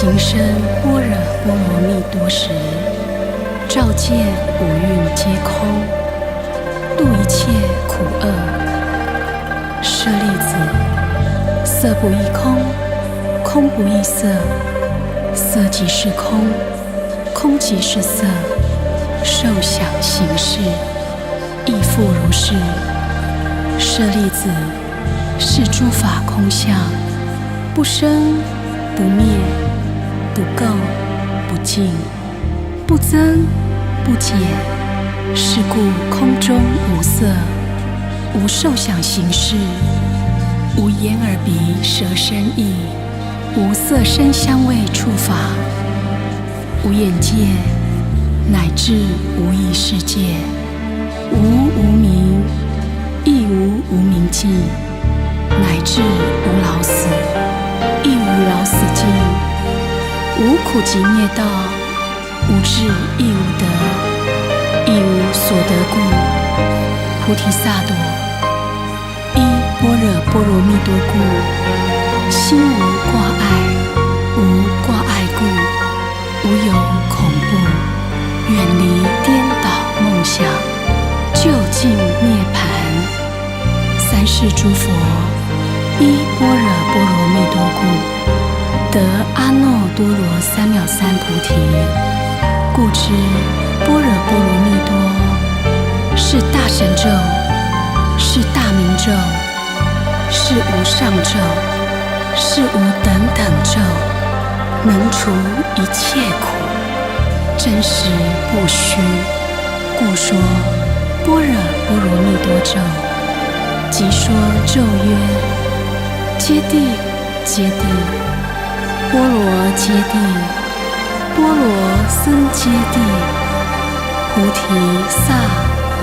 行深般若波罗蜜多时，照见五蕴皆空，度一切苦厄。舍利子，色不异空，空不异色，色即是空，空即是色，受想行识，亦复如是。舍利子，是诸法空相，不生不灭，不垢不净，不增不减。是故空中无色，无受想行识，无眼耳鼻舌身意，无色声香味触法，无眼界，乃至无异世界，无无明，亦无无明尽，乃至无老死，亦无老死尽，无苦集灭道，无智亦无得，亦无所得故。菩提萨埵，依般若波罗蜜多故，心无挂碍，无挂碍故，无有恐怖，远离颠倒梦想，究竟涅槃。三世诸佛依般若波罗蜜多故，得阿耨多罗三藐三菩提。故知般若波罗蜜多是大神咒，是大明咒，是无上咒，是无等等咒，能除一切苦，真实不虚。故说般若波罗蜜多咒。即说咒曰：揭谛，揭谛，波罗揭谛，波罗僧揭谛，菩提萨婆